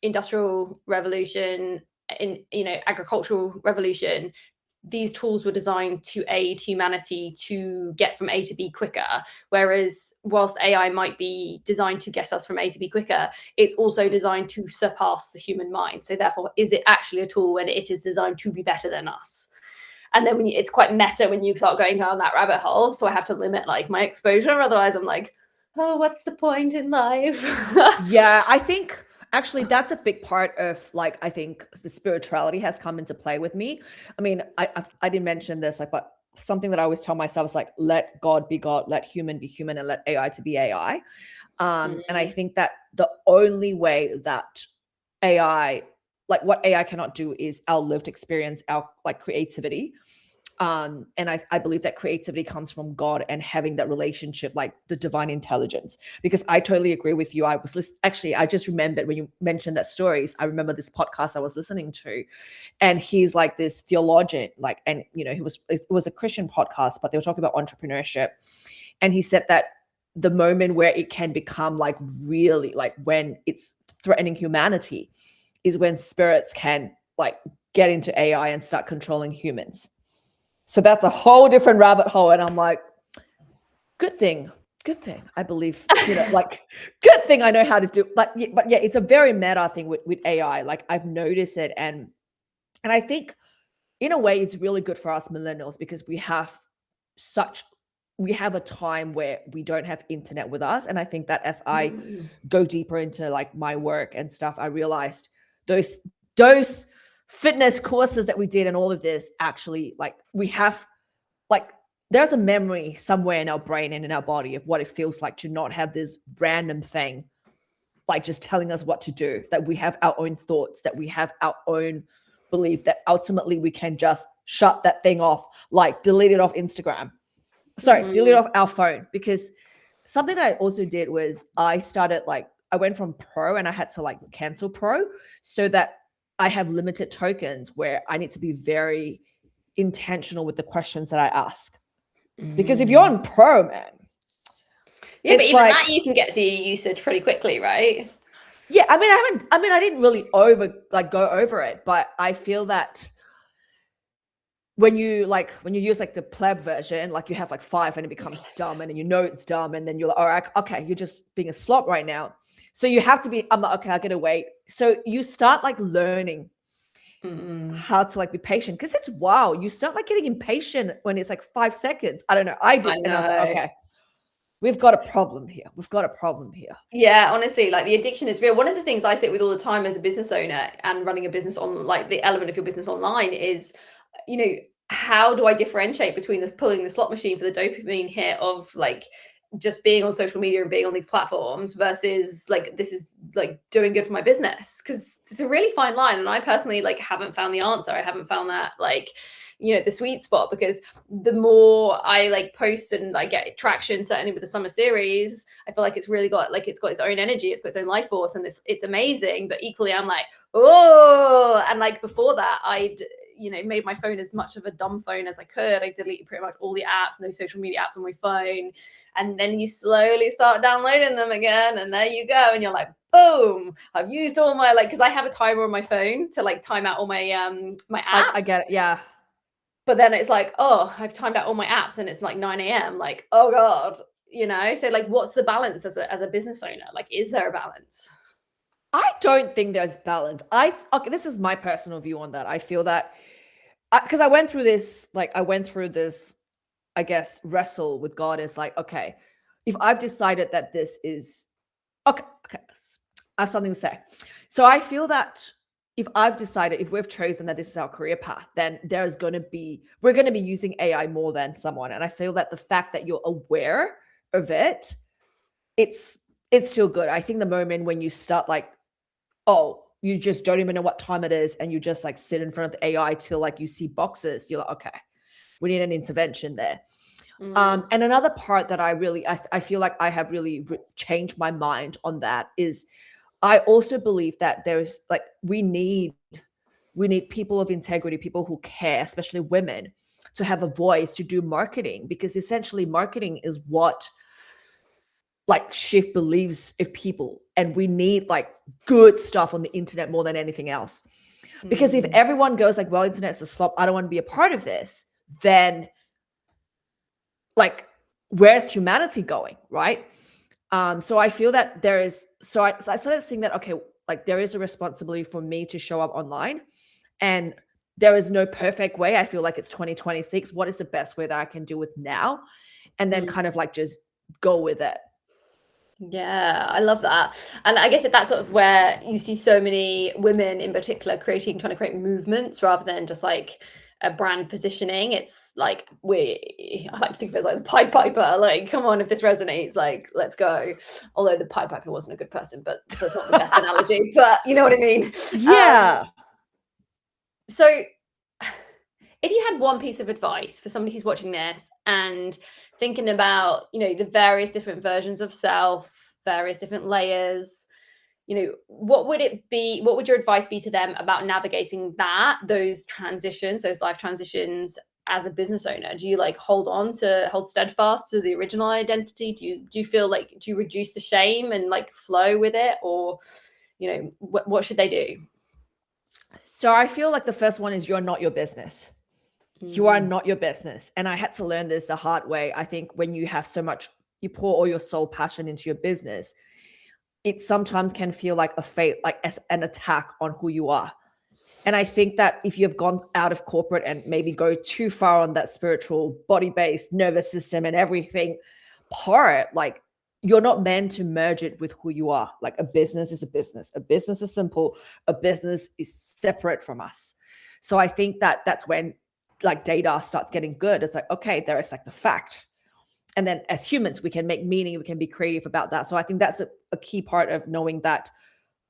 industrial revolution, agricultural revolution, these tools were designed to aid humanity to get from A to B quicker. Whereas whilst AI might be designed to get us from A to B quicker, it's also designed to surpass the human mind. So therefore, is it actually a tool when it is designed to be better than us? And then it's quite meta when you start going down that rabbit hole. So I have to limit like my exposure. Otherwise I'm like, oh, what's the point in life? yeah, I think actually that's a big part of like, I think the spirituality has come into play with me. I mean, I didn't mention this, like, but something that I always tell myself is like, let God be God, let human be human, and let AI to be AI. And I think that the only way that AI, like what AI cannot do is our lived experience, our like creativity. And I believe that creativity comes from God and having that relationship, like the divine intelligence, because I totally agree with you. I was actually, I just remembered when you mentioned that stories, I remember this podcast I was listening to, and he's like this theologian, like, and it was a Christian podcast, but they were talking about entrepreneurship. And he said that the moment where it can become like really like when it's threatening humanity is when spirits can like get into AI and start controlling humans. So that's a whole different rabbit hole. And I'm like, good thing. I believe, like good thing I know how to do. But yeah, it's a very meta thing with AI. Like I've noticed it. And I think in a way it's really good for us millennials because we have a time where we don't have internet with us. And I think that as I go deeper into like my work and stuff, I realized those fitness courses that we did and all of this actually like we have like there's a memory somewhere in our brain and in our body of what it feels like to not have this random thing like just telling us what to do, that we have our own thoughts, that we have our own belief, that ultimately we can just shut that thing off, like delete it off Instagram, delete it off our phone. Because something that I also did was I went from pro and I had to like cancel pro so that I have limited tokens where I need to be very intentional with the questions that I ask. Because if you're on pro, man. Yeah, but even like, that you can get to your usage pretty quickly, right? Yeah, I didn't really go over it, but I feel that when you use like the pleb version, like you have like 5 and it becomes dumb, and then you know it's dumb, and then you're like, all right, okay, you're just being a slop right now. So you have to be, I'm like, okay, I gotta wait. So you start like learning how to like be patient, because it's wow. You start like getting impatient when it's like 5 seconds. I don't know. I did, and I was like, okay, we've got a problem here. We've got a problem here. Yeah, honestly, like the addiction is real. One of the things I sit with all the time as a business owner and running a business on, like the element of your business online is, you know, how do I differentiate between pulling the slot machine for the dopamine hit of like just being on social media and being on these platforms versus like this is like doing good for my business? Because it's a really fine line, and I personally like haven't found the answer. I haven't found that like, you know, the sweet spot, because the more I like post and I get traction, certainly with the summer series, I feel like it's really got like, it's got its own energy, it's got its own life force, and it's amazing. But equally I'm like, oh, and like before that I'd, you know, made my phone as much of a dumb phone as I could. I deleted pretty much all the apps, no social media apps on my phone. And then you slowly start downloading them again. And there you go. And you're like, boom, I've used all my, like, because I have a timer on my phone to like time out all my my apps. I get it. Yeah. But then it's like, oh, I've timed out all my apps and it's like 9 a.m. Like, oh God, you know? So like, what's the balance as a business owner? Like, is there a balance? I don't think there's balance. Okay, this is my personal view on that. I feel that because I went through this, I guess, wrestle with God. Is like, okay, if I've decided that this is okay, I have something to say. So I feel that if I've decided, if we've chosen that this is our career path, then we're going to be using AI more than someone. And I feel that the fact that you're aware of it, it's still good. I think the moment when you start like, oh, you just don't even know what time it is, and you just like sit in front of the AI till like you see boxes, you're like, okay, we need an intervention there. And another part that I feel like I have really changed my mind on that is I also believe that there's like, we need people of integrity, people who care, especially women, to have a voice to do marketing, because essentially marketing is what like shift beliefs of people, and we need like good stuff on the internet more than anything else. Because if everyone goes like, well, internet's a slop, I don't want to be a part of this, then like, where's humanity going, right? So I feel that I started seeing that, okay, like there is a responsibility for me to show up online, and there is no perfect way. I feel like it's 2026. What is the best way that I can do it now? And then kind of like just go with it. Yeah, I love that. And I guess that's sort of where you see so many women in particular trying to create movements rather than just like a brand positioning. It's like I like to think of it as like the Pied Piper, like, come on, if this resonates, like, let's go. Although the Pied Piper wasn't a good person, but that's not the best analogy, but you know what I mean? Yeah. So if you had one piece of advice for somebody who's watching this and thinking about, you know, the various different versions of self, various different layers, you know, what would it be? What would your advice be to them about navigating those transitions, those life transitions as a business owner? Do you like hold steadfast to the original identity? Do you feel like, do you reduce the shame and like flow with it? Or, you know, what should they do? So I feel like the first one is, you're not your business. You are not your business. And I had to learn this the hard way. I think when you have so much, you pour all your soul passion into your business, it sometimes can feel like as an attack on who you are. And I think that if you've gone out of corporate and maybe go too far on that spiritual, body-based, nervous system and everything part, like, you're not meant to merge it with who you are. Like, a business is a business. A business is simple. A business is separate from us. So I think that that's when like data starts getting good. It's like, okay, there is like the fact. And then as humans, we can make meaning, we can be creative about that. So I think that's a key part of knowing that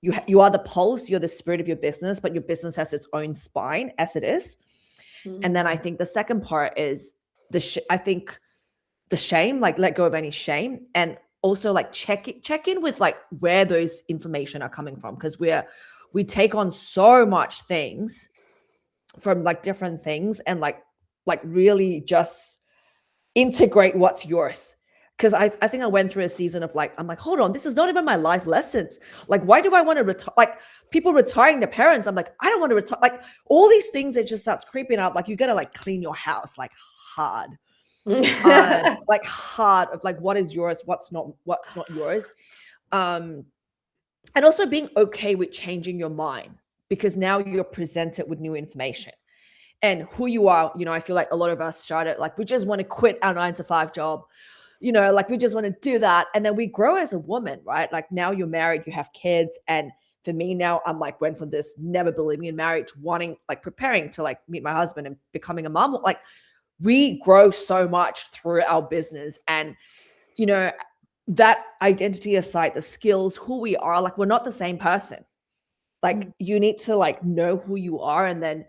you are the pulse, you're the spirit of your business, but your business has its own spine as it is. And then I think the second part is I think the shame, like let go of any shame, and also like check in with like where those information are coming from. Because we take on so much things from like different things, and like really just integrate what's yours. because I think I went through a season of like, I'm like, hold on, this is not even my life lessons. Like, why do I want to retire? Like, people retiring their parents, I'm like, I don't want to retire. Like, all these things that just starts creeping up. Like, you got to like clean your house like hard, like hard of like what is yours, what's not yours. And also being okay with changing your mind, because now you're presented with new information and who you are. You know, I feel like a lot of us started like, we just want to quit our 9-to-5 job. You know, like we just want to do that. And then we grow as a woman, right? Like now you're married, you have kids. And for me now, I'm like, went from this never believing in marriage, wanting, like preparing to like meet my husband and becoming a mom. Like we grow so much through our business. And, you know, that identity aside, the skills, who we are, like we're not the same person. Like you need to like know who you are. And then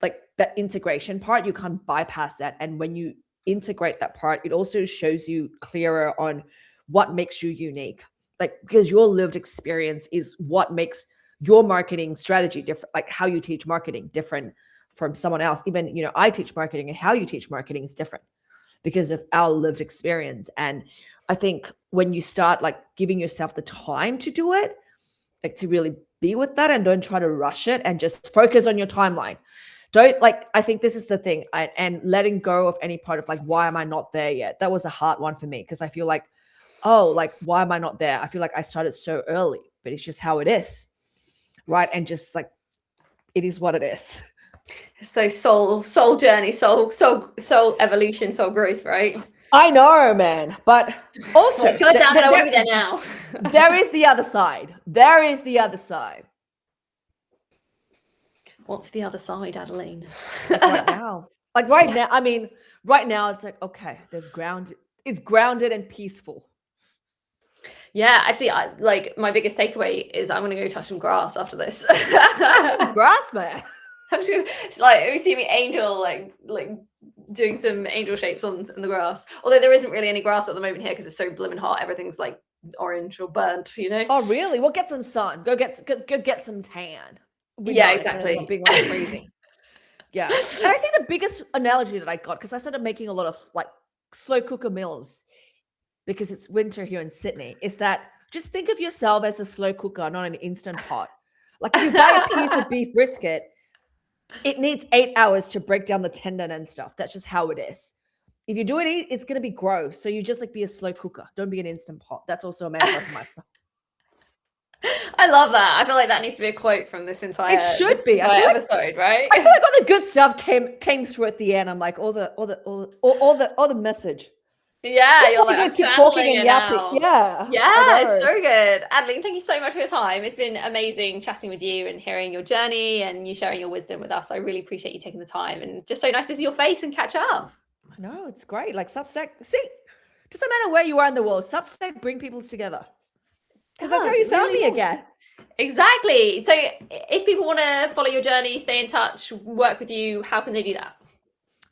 like that integration part, you can't bypass that. And when you integrate that part, it also shows you clearer on what makes you unique, like because your lived experience is what makes your marketing strategy different, like how you teach marketing different from someone else. Even, you know, I teach marketing and how you teach marketing is different because of our lived experience. And I think when you start like giving yourself the time to do it, like to really be with that and don't try to rush it and just focus on your timeline. Don't like, I think this is the thing, and letting go of any part of like, why am I not there yet? That was a hard one for me because I feel like, oh, like, why am I not there? I feel like I started so early, but it's just how it is. Right. And just like, it is what it is. It's those soul journey, soul evolution, soul growth, right? I know, man. But also, God damn it, I want to be there now. There is the other side. There is the other side. What's the other side, Adeline? Right now. Like right now, I mean, right now it's like, okay, it's grounded and peaceful. Yeah, actually, like my biggest takeaway is I'm gonna go touch some grass after this. Grass, man. It's like we see me angel like doing some angel shapes on the grass. Although there isn't really any grass at the moment here because it's so blooming hot. Everything's like orange or burnt, you know. Oh, really? Well, get some sun. Go get some tan. Yeah, exactly. Not being like crazy. Yeah. And I think the biggest analogy that I got, because I started making a lot of like slow cooker meals because it's winter here in Sydney, is that just think of yourself as a slow cooker, not an instant pot. Like if you buy a piece of beef brisket, it needs 8 hours to break down the tendon and stuff. That's just how it is. If you do it, it's going to be gross. So you just like be a slow cooker. Don't be an instant pot. That's also a metaphor for myself. I love that. I feel like that needs to be a quote from this entire episode, right? I feel like all the good stuff came through at the end. I'm like all the message. Yeah, you're like, keep talking and yapping. Yeah, it's so good. Adeline, thank you so much for your time. It's been amazing chatting with you and hearing your journey and you sharing your wisdom with us. I really appreciate you taking the time and just so nice to see your face and catch up. I know, it's great. Like Substack, see, doesn't matter where you are in the world, Substack bring people together. Because that's how you found me again. Exactly. So if people want to follow your journey, stay in touch, work with you, how can they do that?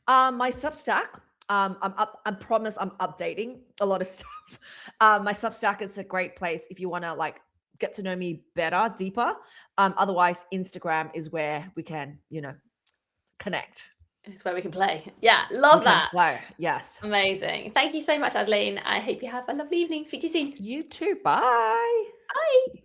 My Substack, I promise I'm updating a lot of stuff. My Substack is a great place if you want to like get to know me better, deeper. Otherwise, Instagram is where we can, connect. It's where we can play. Yeah, love that. Play. Yes. Amazing. Thank you so much, Adeline. I hope you have a lovely evening. Speak to you soon. You too. Bye. Bye.